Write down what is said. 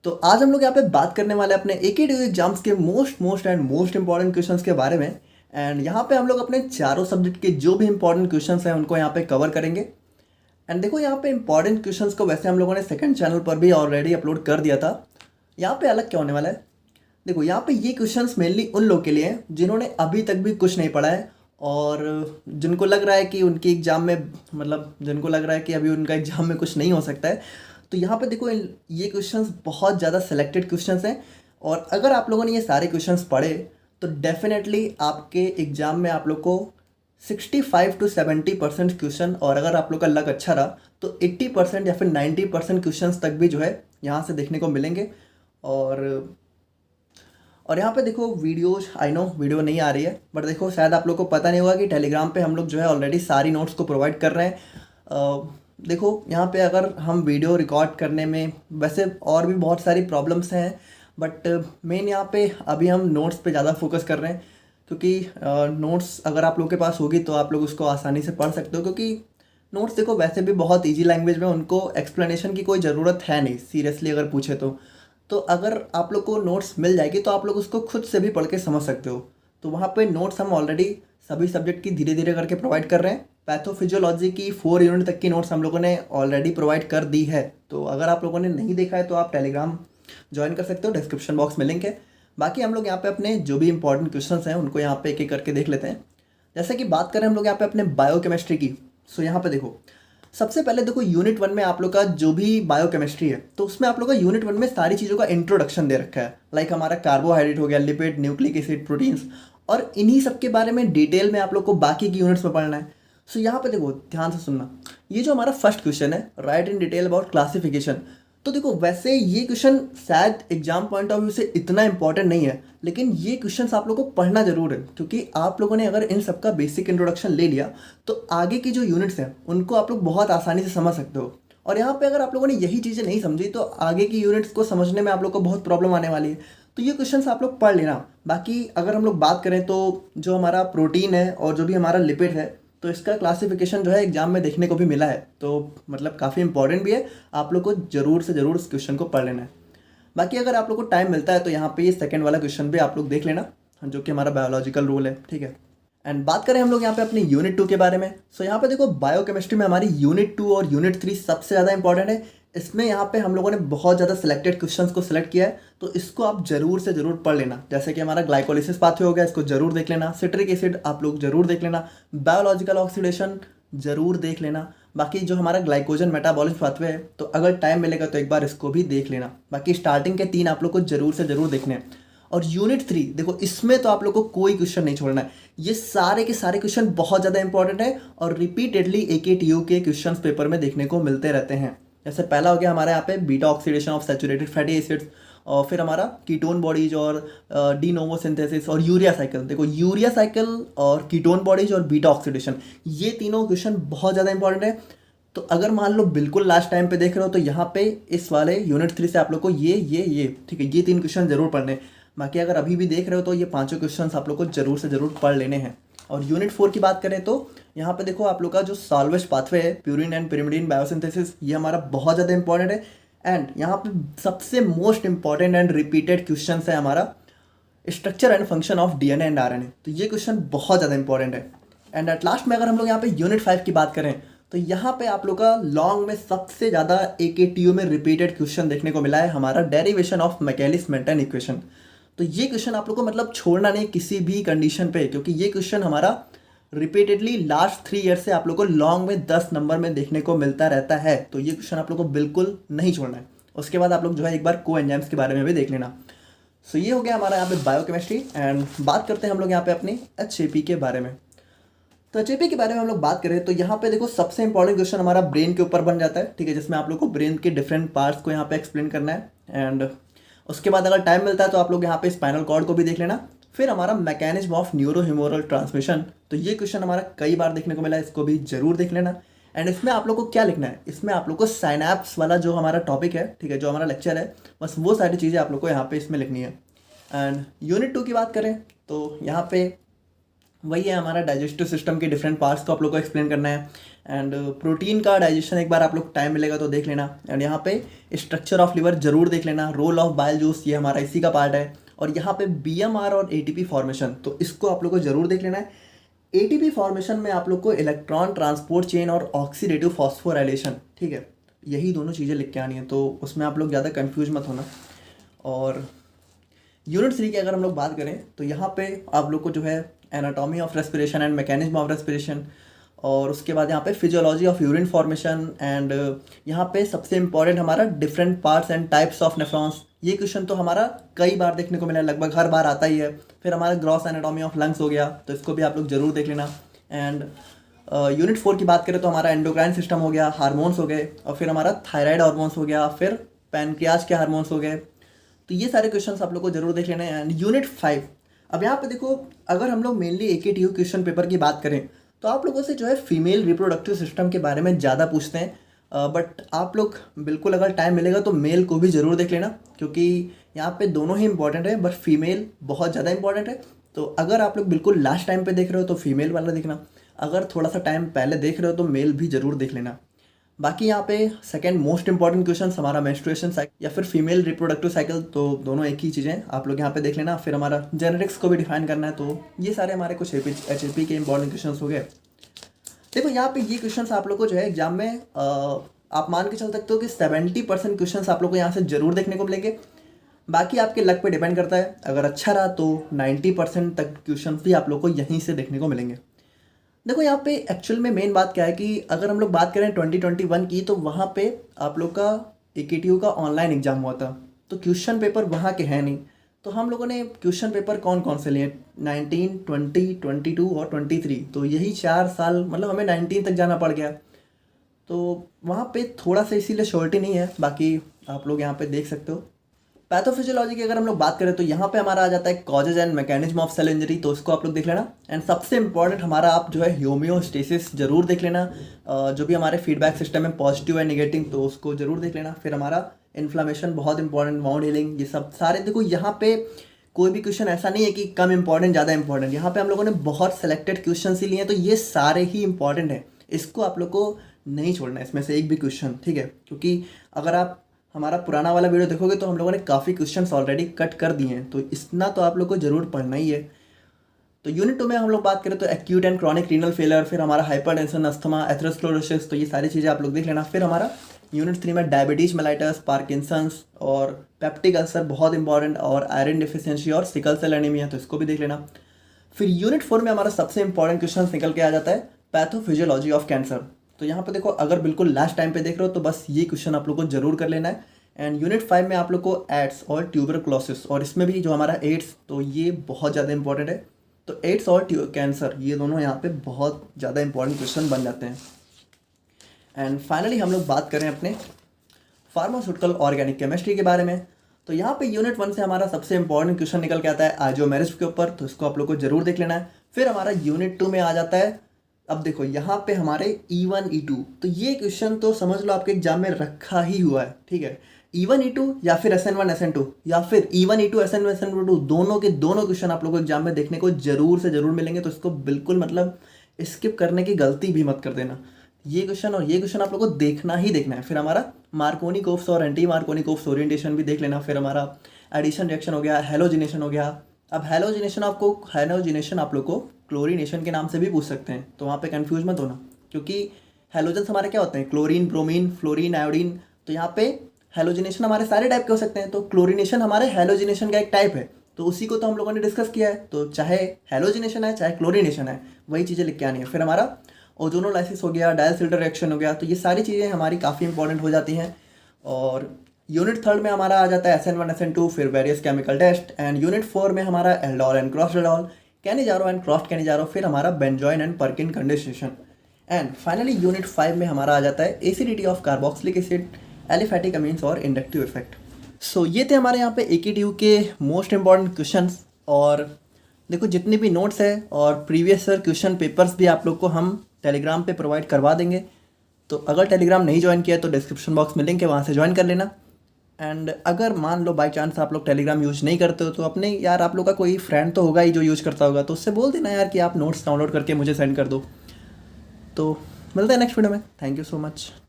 तो आज हम लोग यहाँ पे बात करने वाले हैं अपने AKTU एग्जाम्स के मोस्ट इंपॉर्टेंट क्वेश्चंस के बारे में। एंड यहाँ पे हम लोग अपने चारों सब्जेक्ट के जो भी इंपॉर्टेंट क्वेश्चंस हैं उनको यहाँ पे कवर करेंगे। एंड देखो यहाँ पे इंपॉर्टेंट क्वेश्चंस को वैसे हम लोगों ने सेकंड चैनल पर भी ऑलरेडी अपलोड कर दिया था। यहाँ पे अलग क्या होने वाला है, देखो यहाँ पे ये क्वेश्चंस मेनली उन लोग के लिए हैं जिन्होंने अभी तक भी कुछ नहीं पढ़ा है और जिनको लग रहा है कि उनके एग्ज़ाम में जिनको लग रहा है कि अभी उनका एग्ज़ाम में कुछ नहीं हो सकता है। तो यहाँ पे देखो ये क्वेश्चंस बहुत ज़्यादा सेलेक्टेड क्वेश्चंस हैं और अगर आप लोगों ने ये सारे क्वेश्चंस पढ़े तो डेफिनेटली आपके एग्ज़ाम में आप लोग को 65 to 70% क्वेश्चन, और अगर आप लोग का लक अच्छा रहा तो 80% या फिर 90% क्वेश्चंस तक भी जो है यहाँ से देखने को मिलेंगे। और यहाँ पे देखो वीडियोज, आई नो वीडियो नहीं आ रही है, बट देखो शायद आप लोग को पता नहीं होगा कि टेलीग्राम पे हम लोग जो है ऑलरेडी सारी नोट्स को प्रोवाइड कर रहे हैं। देखो यहाँ पे अगर हम वीडियो रिकॉर्ड करने में वैसे और भी बहुत सारी प्रॉब्लम्स हैं, बट मेन यहाँ पे अभी हम नोट्स पे ज़्यादा फोकस कर रहे हैं क्योंकि नोट्स अगर आप लोग के पास होगी तो आप लोग उसको आसानी से पढ़ सकते हो, क्योंकि नोट्स देखो वैसे भी बहुत ईजी लैंग्वेज में, उनको एक्सप्लेनेशन की कोई ज़रूरत है नहीं सीरियसली अगर पूछे तो अगर आप लोग को नोट्स मिल जाएगी तो आप लोग उसको खुद से भी पढ़ के समझ सकते हो। तो वहाँ पे नोट्स हम ऑलरेडी सभी सब्जेक्ट की धीरे धीरे करके प्रोवाइड कर रहे हैं। पैथोफिजियोलॉजी की 4 यूनिट तक की नोट्स हम लोगों ने ऑलरेडी प्रोवाइड कर दी है, तो अगर आप लोगों ने नहीं देखा है तो आप टेलीग्राम ज्वाइन कर सकते हो, डिस्क्रिप्शन बॉक्स में लिंक है। बाकी हम लोग यहाँ पे अपने जो भी इंपॉर्टेंट क्वेश्चंस हैं उनको यहाँ पे एक एक करके देख लेते हैं। जैसे कि बात करें हम लोग यहाँ पे अपने बायोकेमिस्ट्री की, सो यहाँ पे देखो सबसे पहले देखो यूनिट 1 में आप लोग का जो भी बायोकेमिस्ट्री है तो उसमें आप लोग का यूनिट 1 में सारी चीज़ों का इंट्रोडक्शन दे रखा है। लाइक हमारा कार्बोहाइड्रेट हो गया, लिपिड, न्यूक्लिक एसिड, प्रोटीन्स, और इन्हीं सब के बारे में डिटेल में आप लोग को बाकी की यूनिट्स में पढ़ना है। सो यहाँ पे देखो ध्यान से सुनना, ये जो हमारा फर्स्ट क्वेश्चन है, right in detail about classification, तो देखो वैसे ये क्वेश्चन शायद एग्जाम पॉइंट ऑफ व्यू से इतना इंपॉर्टेंट नहीं है, लेकिन ये क्वेश्चंस आप लोगों को पढ़ना जरूर है क्योंकि आप लोगों ने अगर इन सबका बेसिक इंट्रोडक्शन ले लिया तो आगे की जो यूनिट्स हैं उनको आप लोग बहुत आसानी से समझ सकते हो। और यहाँ पे अगर आप लोगों ने यही चीज़ें नहीं समझी तो आगे की यूनिट्स को समझने में आप लोग को बहुत प्रॉब्लम आने वाली है। तो ये क्वेश्चंस आप लोग पढ़ लेना। बाकी अगर हम लोग बात करें तो जो हमारा प्रोटीन है और जो भी हमारा लिपिड है तो इसका क्लासिफिकेशन जो है एग्जाम में देखने को भी मिला है, तो मतलब काफ़ी इंपॉर्टेंट भी है, आप लोग को ज़रूर से ज़रूर इस क्वेश्चन को पढ़ लेना है। बाकी अगर आप लोग को टाइम मिलता है तो यहाँ पे ये सेकंड वाला क्वेश्चन भी आप लोग देख लेना, जो कि हमारा बायोलॉजिकल रूल है, ठीक है। एंड बात करें हम लोग यहाँ पे अपनी यूनिट 2 के बारे में, सो यहाँ पे देखो बायोकेमिस्ट्री में हमारी यूनिट 2 और यूनिट 3 सबसे ज़्यादा इंपॉर्टेंट है। इसमें यहाँ पे हम लोगों ने बहुत ज़्यादा सिलेक्टेड क्वेश्चंस को सिलेक्ट किया है, तो इसको आप जरूर से ज़रूर पढ़ लेना। जैसे कि हमारा ग्लाइकोलिसिस पाथवे हो गया, इसको जरूर देख लेना, सिट्रिक एसिड आप लोग जरूर देख लेना, बायोलॉजिकल ऑक्सीडेशन जरूर देख लेना। बाकी जो हमारा ग्लाइकोजन मेटाबॉलिज्म पाथवे है तो अगर टाइम मिलेगा तो एक बार इसको भी देख लेना। बाकी स्टार्टिंग के 3 आप लोग को जरूर से ज़रूर देखने हैं। और यूनिट 3 देखो इसमें तो आप लोग को कोई क्वेश्चन नहीं छोड़ना है, ये सारे के सारे क्वेश्चन बहुत ज़्यादा इंपॉर्टेंट है और रिपीटेडली AKTU के क्वेश्चन पेपर में देखने को मिलते रहते हैं। जैसे पहला हो गया हमारे यहाँ पे beta oxidation of saturated fatty acids, और फिर हमारा कीटोन बॉडीज और डी नोवो सिंथेसिस और यूरिया साइकिल। देखो यूरिया साइकिल और कीटोन बॉडीज और बीटा ऑक्सीडेशन, ये तीनों क्वेश्चन बहुत ज़्यादा इंपॉर्टेंट है। तो अगर मान लो बिल्कुल लास्ट टाइम पे देख रहे हो तो यहाँ पे इस वाले यूनिट 3 से आप लोग को ये ठीक है, ये 3 क्वेश्चन जरूर पढ़ने। बाकी अगर अभी भी देख रहे हो तो ये 5 क्वेश्चन आप लोग को जरूर से ज़रूर पढ़ लेने हैं। और यूनिट 4 की बात करें तो यहाँ पे देखो आप लोग का जो सॉल्वेज पाथवे है, प्यूरिन एंड पिरिमिडीन बायोसिंथेसिस, ये हमारा बहुत ज़्यादा इंपॉर्टेंट है। एंड यहाँ पे सबसे most important and repeated question है हमारा structure and function of DNA and RNA, तो ये क्वेश्चन बहुत ज़्यादा इंपॉर्टेंट है। एंड एट लास्ट में अगर हम लोग यहाँ पे यूनिट 5 की बात करें तो यहाँ पे आप लोग का लॉन्ग में सबसे ज़्यादा AKTU में रिपीटेड क्वेश्चन देखने को मिला है, हमारा derivation of Michaelis Menten equation. तो ये क्वेश्चन आप लोग को मतलब छोड़ना नहीं किसी भी कंडीशन पे, क्योंकि ये क्वेश्चन हमारा रिपीटेडली लास्ट 3 ईयर से आप लोग को लॉन्ग में 10 नंबर में देखने को मिलता रहता है, तो ये क्वेश्चन आप लोग को बिल्कुल नहीं छोड़ना है। उसके बाद आप लोग जो है एक बार को एंजाइम्स के बारे में भी देख लेना। सो ये हो गया हमारा यहाँ पे बायोकेमिस्ट्री। एंड बात करते हैं हम लोग यहाँ पे अपनी HAP के बारे में। तो HAP के बारे में हम लोग बात करें तो यहाँ पे देखो सबसे इंपॉर्टेंट क्वेश्चन हमारा ब्रेन के ऊपर बन जाता है, ठीक है, जिसमें आप लोग को ब्रेन के डिफरेंट पार्ट्स को यहाँ पे एक्सप्लेन करना है। एंड उसके बाद अगर टाइम मिलता है तो आप लोग यहाँ पे स्पाइनल कॉर्ड को भी देख लेना। फिर हमारा मैकेनिज्म ऑफ न्यूरोह्यूमरल ट्रांसमिशन, तो ये क्वेश्चन हमारा कई बार देखने को मिला है, इसको भी जरूर देख लेना। एंड इसमें आप लोग को क्या लिखना है, इसमें आप लोग को साइनैप्स वाला जो हमारा टॉपिक है, ठीक है, जो हमारा लेक्चर है, बस वो सारी चीज़ें आप लोग को यहाँ पे इसमें लिखनी है। एंड यूनिट 2 की बात करें तो यहाँ पे वही है हमारा डाइजेस्टिव सिस्टम के डिफरेंट पार्ट्स को आप लोग को एक्सप्लेन करना है। एंड प्रोटीन का डाइजेशन एक बार आप लोग टाइम मिलेगा तो देख लेना। एंड यहाँ पे स्ट्रक्चर ऑफ लिवर जरूर देख लेना। रोल ऑफ बाइल जूस ये हमारा इसी का पार्ट है। और यहाँ पे बीएमआर और एटीपी फॉर्मेशन, तो इसको आप लोग को जरूर देख लेना है। एटीपी फॉर्मेशन में आप लोग को इलेक्ट्रॉन ट्रांसपोर्ट चेन और ऑक्सीडेटिव फॉस्फोराइलेशन, ठीक है, यही दोनों चीज़ें लिख के आनी है, तो उसमें आप लोग ज़्यादा कंफ्यूज मत होना। और यूनिट 3 की अगर हम लोग बात करें तो यहाँ पे आप लोग को जो है anatomy of respiration and mechanism of respiration, और उसके बाद यहाँ पे physiology of urine formation, and यहाँ पे सबसे इंपॉर्टेंट हमारा different parts and types of nephrons. ये क्वेश्चन तो हमारा कई बार देखने को मिला है, लगभग हर बार आता ही है। फिर हमारा ग्रॉस एनाटॉमी ऑफ लंग्स हो गया, तो इसको भी आप लोग जरूर देख लेना। एंड यूनिट 4 की बात करें तो हमारा एंडोक्राइन सिस्टम हो गया, हार्मोन्स हो गए, और फिर हमारा थायराइड हार्मोन्स हो गया, फिर पैनक्रियाज के हार्मोन्स हो गए। तो ये सारे क्वेश्चंस आप लोग को जरूर देख लेना है। एंड यूनिट 5, अब यहाँ पे देखो, अगर हम लोग मेनली AKTU क्वेश्चन पेपर की बात करें तो आप लोगों से जो है फीमेल रिप्रोडक्टिव सिस्टम के बारे में ज़्यादा पूछते हैं, बट आप लोग बिल्कुल अगर टाइम मिलेगा तो मेल को भी ज़रूर देख लेना, क्योंकि यहाँ पे दोनों ही इंपॉर्टेंट है, बट फीमेल बहुत ज़्यादा इंपॉर्टेंट है। तो अगर आप लोग बिल्कुल लास्ट टाइम पे देख रहे हो तो फीमेल वाला देखना, अगर थोड़ा सा टाइम पहले देख रहे हो तो मेल भी ज़रूर देख लेना। बाकी यहाँ पे सेकंड मोस्ट इंपॉर्टेंट क्वेश्चन हमारा मेंस्ट्रुएशन साइकिल या फिर फीमेल रिप्रोडक्टिव साइकिल, तो दोनों एक ही चीज़ें आप लोग यहाँ पे देख लेना। फिर हमारा जेनेटिक्स को भी डिफाइन करना है, तो ये सारे हमारे कुछ HAP के इंपॉर्टेंट क्वेश्चन हो गए। देखो यहाँ पे ये क्वेश्चन आप लोग को जो है एग्जाम में आप मान के चल सकते हो कि 70% क्वेश्चन आप लोग को यहाँ से जरूर देखने को मिलेंगे। बाकी आपके लक पे डिपेंड करता है, अगर अच्छा रहा तो 90% तक क्वेश्चन भी आप लोग को यहीं से देखने को मिलेंगे। देखो यहाँ पे एक्चुअल में मेन बात क्या है कि अगर हम लोग बात करें 2021 की, तो वहाँ पे आप लोग का AKTU का ऑनलाइन एग्जाम हुआ था, तो क्वेश्चन पेपर वहाँ के हैं नहीं। तो हम लोगों ने क्वेश्चन पेपर कौन कौन से लिए, 19, 20, 22 और 23, तो यही 4 साल, मतलब हमें 19 तक जाना पड़ गया। तो वहाँ पे थोड़ा सा इसीलिए श्योरिटी नहीं है, बाकी आप लोग यहाँ पे देख सकते हो। पैथोफिजियोलॉजी की अगर हम लोग बात करें तो यहाँ पे हमारा आ जाता है causes and mechanism of cell injury, तो उसको आप लोग देख लेना। एंड सबसे इंपॉर्टेंट हमारा आप जो है होम्योस्टेसिस जरूर देख लेना, जो भी हमारे फीडबैक सिस्टम है पॉजिटिव एंड नेगेटिव, तो उसको जरूर देख लेना। फिर हमारा इन्फ्लामेशन बहुत इंपॉर्टेंट, वाउंड हीलिंग, ये सब सारे देखो यहाँ पे कोई भी क्वेश्चन ऐसा नहीं है कि कम इंपॉर्टेंट ज़्यादा इंपॉर्टेंट, यहाँ पे हम लोगों ने बहुत सेलेक्टेड क्वेश्चन ही लिए हैं, तो ये सारे ही इंपॉर्टेंट है, इसको आप लोग को नहीं छोड़ना है इसमें से एक भी क्वेश्चन, ठीक है। क्योंकि अगर आप हमारा पुराना वाला वीडियो देखोगे तो हम लोगों ने काफ़ी क्वेश्चंस ऑलरेडी कट कर दिए हैं, तो इतना तो आप लोग को जरूर पढ़ना ही है। तो यूनिट 2 में हम लोग बात करें तो acute and chronic renal failure, फिर हमारा हाइपरटेंशन, अस्थमा, एथेरोस्क्लेरोसिस, तो ये सारी चीज़ें आप लोग देख लेना। फिर हमारा यूनिट 3 में डायबिटीज मेलाइटस, पार्किंसंस और पेप्टिक अल्सर बहुत इंपॉर्टेंट, और आयरन डिफिशियंसी और सिकल सेल एनीमिया, तो इसको भी देख लेना। फिर यूनिट 4 में हमारा सबसे इंपॉर्टेंट क्वेश्चन निकल के आ जाता है पैथोफिजियोलॉजी ऑफ कैंसर। तो यहाँ पे देखो, अगर बिल्कुल लास्ट टाइम पे देख रहे हो तो बस ये क्वेश्चन आप लोग को जरूर कर लेना है। एंड यूनिट 5 में आप लोग को एड्स और ट्यूबरक्लोसिस, और इसमें भी जो हमारा एड्स, तो ये बहुत ज़्यादा इंपॉर्टेंट है। तो एड्स और कैंसर, ये दोनों यहाँ पे बहुत ज़्यादा इंपॉर्टेंट क्वेश्चन बन जाते हैं। एंड फाइनली हम लोग बात करें अपने फार्मास्यूटिकल ऑर्गेनिक केमिस्ट्री के बारे में, तो यहाँ पे यूनिट 1 से हमारा सबसे इंपॉर्टेंट क्वेश्चन निकल के आता है आइसोमेरिज्म के ऊपर, तो इसको आप लोग को जरूर देख लेना है। फिर हमारा यूनिट 2 में आ जाता है, अब देखो यहाँ पे हमारे E1 E2, तो ये क्वेश्चन तो समझ लो आपके एग्जाम में रखा ही हुआ है, ठीक है। E1 E2 या फिर SN1 SN2 या फिर E1 E2 SN1 SN2, दोनों के दोनों क्वेश्चन आप लोगों को एग्जाम में देखने को जरूर से जरूर मिलेंगे, तो इसको बिल्कुल मतलब स्किप करने की गलती भी मत कर देना। ये क्वेश्चन और ये क्वेश्चन आप लोगों को देखना ही देखना है। फिर हमारा मार्कोनिकोव्स और एंटी मार्कोनिकोव्स ओरिएंटेशन भी देख लेना। फिर हमारा एडिशन रिएक्शन हो गया, हेलोजिनेशन हो गया। अब हेलोजिनेशन आप लोग को क्लोरीनेशन के नाम से भी पूछ सकते हैं, तो वहाँ पे कंफ्यूज मत होना, क्योंकि हेलोजन्स हमारे क्या होते हैं, क्लोरीन, ब्रोमीन, फ्लोरीन, आयोडीन। तो यहाँ पे हेलोजिनेशन हमारे सारे टाइप के हो सकते हैं, तो क्लोरीनेशन हमारे हेलोजिनेशन का एक टाइप है, तो उसी को तो हम लोगों ने डिस्कस किया है। तो चाहे हेलोजिनेशन है चाहे क्लोरीनेशन है, वही चीज़ें लिख के आनी है। फिर हमारा ओजोनोलाइसिस हो गया, डायल्सिल्टर रिएक्शन हो गया, तो ये सारी चीज़ें हमारी काफ़ी इंपॉर्टेंट हो जाती हैं। और यूनिट 3 में हमारा आ जाता है SN1 SN2, फिर various chemical test. And unit 4 में हमारा aldol and crossed aldol, Cannizzaro and crossed Cannizzaro, फिर हमारा benzoin and Perkin condensation. And finally unit 5 में हमारा आ जाता है acidity of carboxylic acid, aliphatic amines और इंडक्टिव इफेक्ट। सो ये थे हमारे यहाँ पे AKTU के मोस्ट इंपॉर्टेंट क्वेश्चंस। और देखो जितने भी नोट्स है और प्रीवियस ईयर क्वेश्चन पेपर्स भी आप लोग को हम टेलीग्राम पे प्रोवाइड करवा देंगे, तो अगर टेलीग्राम नहीं ज्वाइन किया तो डिस्क्रिप्शन बॉक्स में लिंक है, वहाँ से ज्वाइन कर लेना। एंड अगर मान लो बाई चांस आप लोग टेलीग्राम यूज़ नहीं करते हो तो अपने यार आप लोग का कोई फ्रेंड तो होगा ही जो यूज़ करता होगा, तो उससे बोल देना यार कि आप नोट्स डाउनलोड करके मुझे सेंड कर दो। तो मिलते हैं नेक्स्ट वीडियो में। Thank you so much.